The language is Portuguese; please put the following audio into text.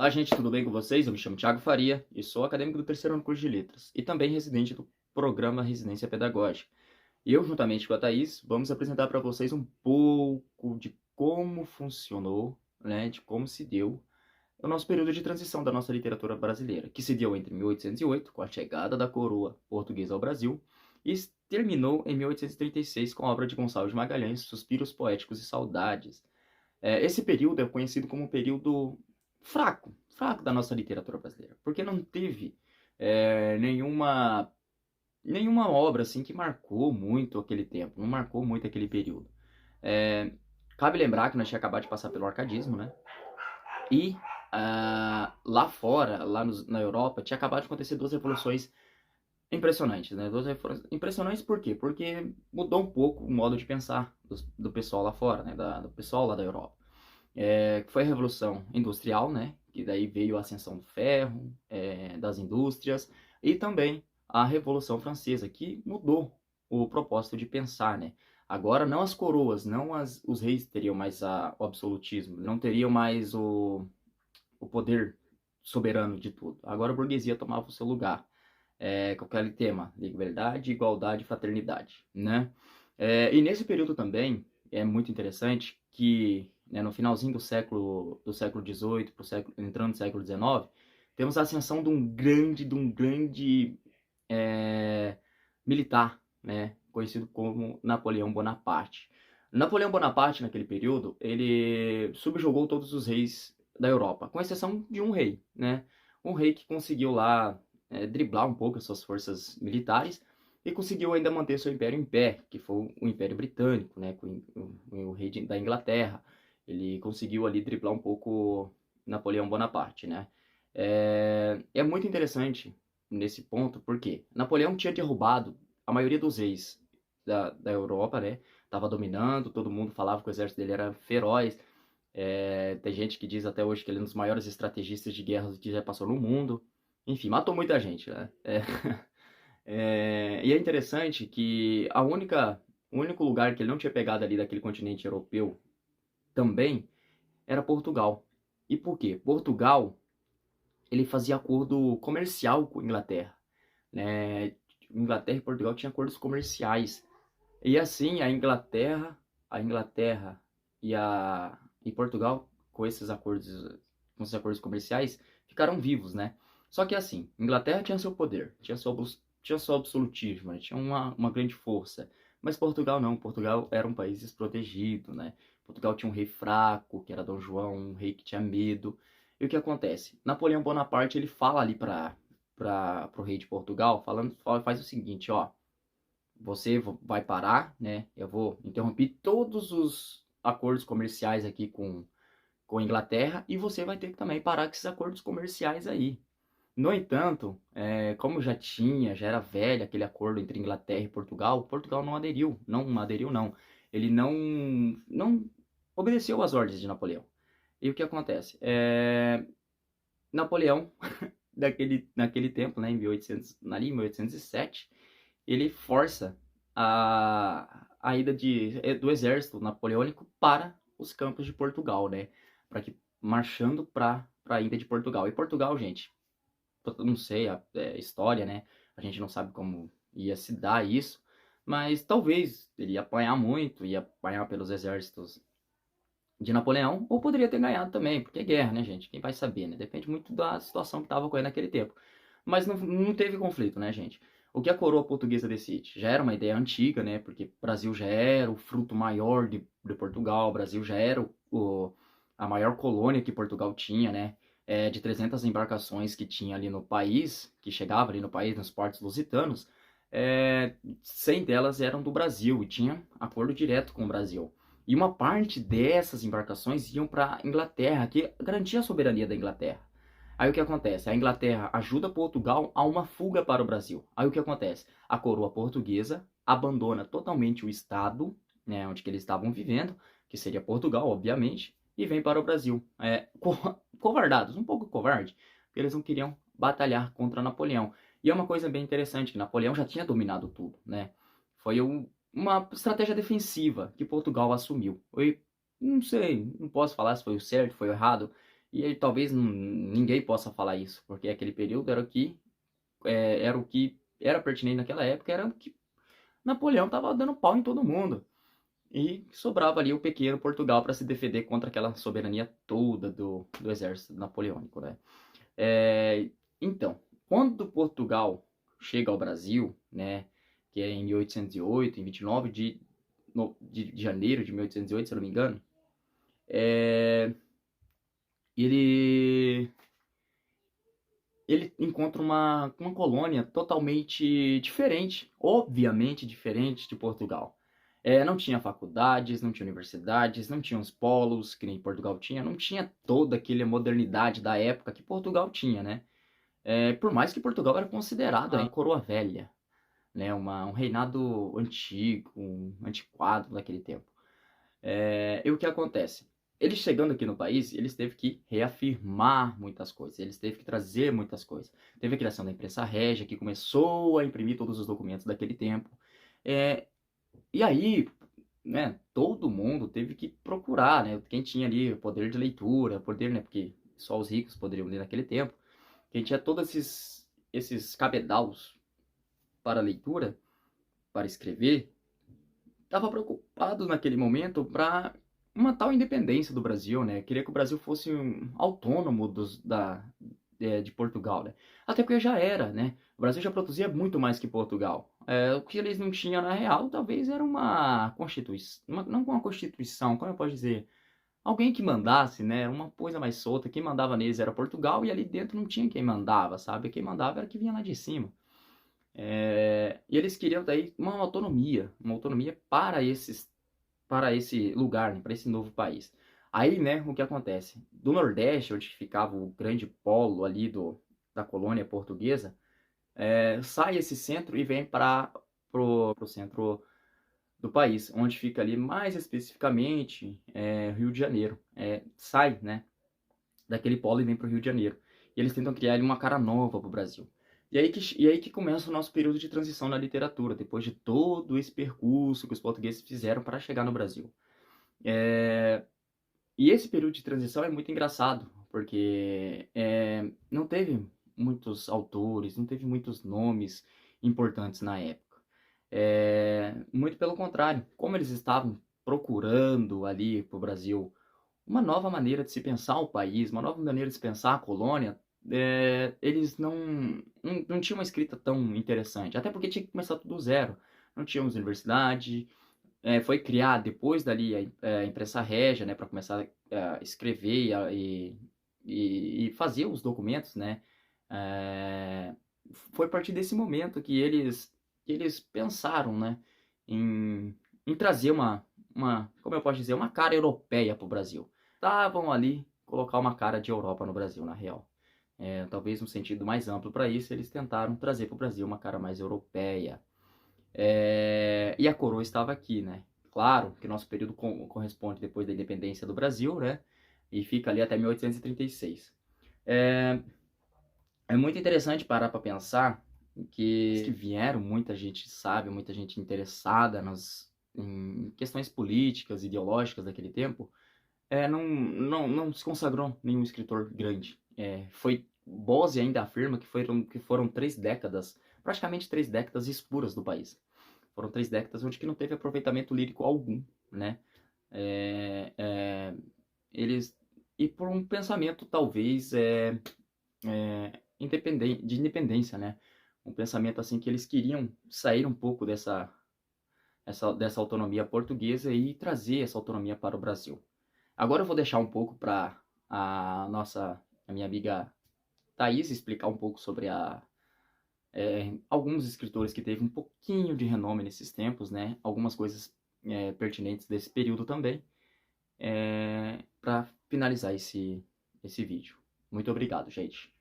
Olá, gente, tudo bem com vocês? Eu me chamo Thiago Faria e sou acadêmico do terceiro ano curso de Letras e também residente do programa Residência Pedagógica. E eu, juntamente com a Thaís, vamos apresentar para vocês um pouco de como funcionou, né, de como se deu o nosso período de transição da nossa literatura brasileira, que se deu entre 1808, com a chegada da coroa portuguesa ao Brasil, e terminou em 1836 com a obra de Gonçalves de Magalhães, Suspiros Poéticos e Saudades. Esse período é conhecido como um período fraco da nossa literatura brasileira, porque não teve nenhuma obra assim que marcou muito aquele tempo, não marcou muito aquele período. É, Cabe lembrar que nós tínhamos acabado de passar pelo arcadismo, né? E lá fora, na Europa, tinha acabado de acontecer duas revoluções impressionantes, né? Duas revoluções impressionantes por quê? Porque mudou um pouco o modo de pensar do pessoal lá fora, né? Do pessoal lá da Europa. Que foi a Revolução Industrial, né? Que daí veio a ascensão do ferro, das indústrias, e também a Revolução Francesa, que mudou o propósito de pensar, né? Agora não as coroas, não os reis teriam mais o absolutismo, não teriam mais o poder soberano de tudo. Agora a burguesia tomava o seu lugar, com aquele tema, liberdade, igualdade e fraternidade, né? E nesse período também é muito interessante que, né, no finalzinho do século XVIII, entrando no século XIX, temos a ascensão de um grande militar, né, conhecido como Napoleão Bonaparte. Napoleão Bonaparte, naquele período, ele subjugou todos os reis da Europa, com exceção de um rei, né? Um rei que conseguiu lá driblar um pouco as suas forças militares e conseguiu ainda manter seu império em pé, que foi o Império Britânico, né, com o rei da Inglaterra. Ele conseguiu ali driblar um pouco Napoleão Bonaparte, né? É muito interessante nesse ponto, porque Napoleão tinha derrubado a maioria dos reis da Europa, né? Tava dominando, todo mundo falava que o exército dele era feroz. Tem gente que diz até hoje que ele é um dos maiores estrategistas de guerras que já passou no mundo. Enfim, matou muita gente, né? E é interessante que o único lugar que ele não tinha pegado ali daquele continente europeu também era Portugal. E por quê? Portugal, ele fazia acordo comercial com a Inglaterra, né? Inglaterra e Portugal tinham acordos comerciais. E assim, a Inglaterra e Portugal, com esses acordos comerciais, ficaram vivos, né? Só que assim, Inglaterra tinha seu poder, tinha seu absolutismo, né? Tinha uma grande força. Mas Portugal não, Portugal era um país desprotegido, né? Portugal tinha um rei fraco, que era Dom João, um rei que tinha medo. E o que acontece? Napoleão Bonaparte, ele fala ali para o rei de Portugal, faz o seguinte, ó, você vai parar, né? Eu vou interromper todos os acordos comerciais aqui com a Inglaterra e você vai ter que também parar com esses acordos comerciais aí. No entanto, como já era velho aquele acordo entre Inglaterra e Portugal, Portugal não aderiu não. Ele não obedeceu às ordens de Napoleão. E o que acontece? Napoleão, naquele tempo, né, em 1807, ele força a ida do exército napoleônico para os campos de Portugal, né? Para que marchando para a ida de Portugal. E Portugal, gente, eu não sei a história, né? A gente não sabe como ia se dar isso, mas talvez ele ia apanhar muito, ia apanhar pelos exércitos de Napoleão, ou poderia ter ganhado também, porque é guerra, né, gente? Quem vai saber, né? Depende muito da situação que estava ocorrendo naquele tempo. Mas não teve conflito, né, gente? O que a coroa portuguesa decide? Já era uma ideia antiga, né? Porque o Brasil já era o fruto maior de Portugal, o Brasil já era a maior colônia que Portugal tinha, né? De 300 embarcações que tinha ali no país, que chegava ali no país, nos portos lusitanos, 100 delas eram do Brasil e tinha acordo direto com o Brasil. E uma parte dessas embarcações iam para a Inglaterra, que garantia a soberania da Inglaterra. Aí o que acontece? A Inglaterra ajuda Portugal a uma fuga para o Brasil. Aí o que acontece? A coroa portuguesa abandona totalmente o estado, né, onde que eles estavam vivendo, que seria Portugal, obviamente, e vem para o Brasil. Covardados, um pouco covarde, porque eles não queriam batalhar contra Napoleão. E é uma coisa bem interessante, que Napoleão já tinha dominado tudo, né? Foi uma estratégia defensiva que Portugal assumiu. Não sei, não posso falar se foi o certo, foi o errado. E aí talvez ninguém possa falar isso, porque aquele período era o que era pertinente naquela época, era o que Napoleão estava dando pau em todo mundo. E sobrava ali o pequeno Portugal para se defender contra aquela soberania toda do exército napoleônico, né? É, então, quando Portugal chega ao Brasil, né, que é em 1808, em 29 de janeiro de 1808, se eu não me engano, é, ele, ele encontra uma colônia totalmente diferente, obviamente diferente de Portugal. Não tinha faculdades, não tinha universidades, não tinha os polos que nem Portugal tinha, não tinha toda aquela modernidade da época que Portugal tinha, né? Por mais que Portugal era considerado a coroa velha, né? Um reinado antigo, antiquado daquele tempo. E o que acontece? Eles chegando aqui no país, eles teve que reafirmar muitas coisas, eles teve que trazer muitas coisas. Teve a criação da imprensa régia, que começou a imprimir todos os documentos daquele tempo. E aí, né, todo mundo teve que procurar, né? Quem tinha ali poder de leitura, poder, né? Porque só os ricos poderiam ler naquele tempo. Quem tinha todos esses cabedaus para leitura, para escrever, estava preocupado naquele momento para uma tal independência do Brasil, né? Queria que o Brasil fosse autônomo de Portugal, né? Até porque já era, né? O Brasil já produzia muito mais que Portugal. O que eles não tinham na real, talvez era uma constituição, não uma constituição, como eu posso dizer? Alguém que mandasse, né? Uma coisa mais solta. Quem mandava neles era Portugal e ali dentro não tinha quem mandava, sabe? Quem mandava era que vinha lá de cima. E eles queriam daí uma autonomia para esse lugar, né, para esse novo país. Aí, né, o que acontece? Do Nordeste, onde ficava o grande polo ali da colônia portuguesa, sai esse centro e vem para o centro do país, onde fica ali mais especificamente Rio de Janeiro. Sai, né, daquele polo e vem para o Rio de Janeiro. E eles tentam criar ali uma cara nova para o Brasil. E aí que começa o nosso período de transição na literatura, depois de todo esse percurso que os portugueses fizeram para chegar no Brasil. E esse período de transição é muito engraçado, porque não teve muitos autores, não teve muitos nomes importantes na época. Muito pelo contrário, como eles estavam procurando ali para o Brasil uma nova maneira de se pensar o país, uma nova maneira de se pensar a colônia, eles não tinham uma escrita tão interessante, até porque tinha que começar tudo do zero. Não tínhamos universidade, foi criada depois dali a imprensa régia, né, para começar a escrever e fazer os documentos, né. É, Foi a partir desse momento que eles pensaram, né, em trazer como eu posso dizer, uma cara europeia para o Brasil. Estavam ali colocar uma cara de Europa no Brasil, na real. Talvez um sentido mais amplo para isso, eles tentaram trazer para o Brasil uma cara mais europeia. E a coroa estava aqui, né? Claro que nosso período corresponde depois da independência do Brasil, né? E fica ali até 1836. É, é muito interessante parar para pensar que vieram, muita gente sabe, muita gente interessada em questões políticas, ideológicas daquele tempo, não se consagrou nenhum escritor grande. Bose ainda afirma que foram 3 décadas, praticamente 3 décadas escuras do país. Foram 3 décadas onde que não teve aproveitamento lírico algum, né? É, é, eles e por um pensamento talvez de independência, né? Um pensamento assim que eles queriam sair um pouco dessa autonomia portuguesa e trazer essa autonomia para o Brasil. Agora eu vou deixar um pouco para a minha amiga Thaís explicar um pouco sobre alguns escritores que teve um pouquinho de renome nesses tempos, né? Algumas coisas pertinentes desse período também, para finalizar esse vídeo. Muito obrigado, gente.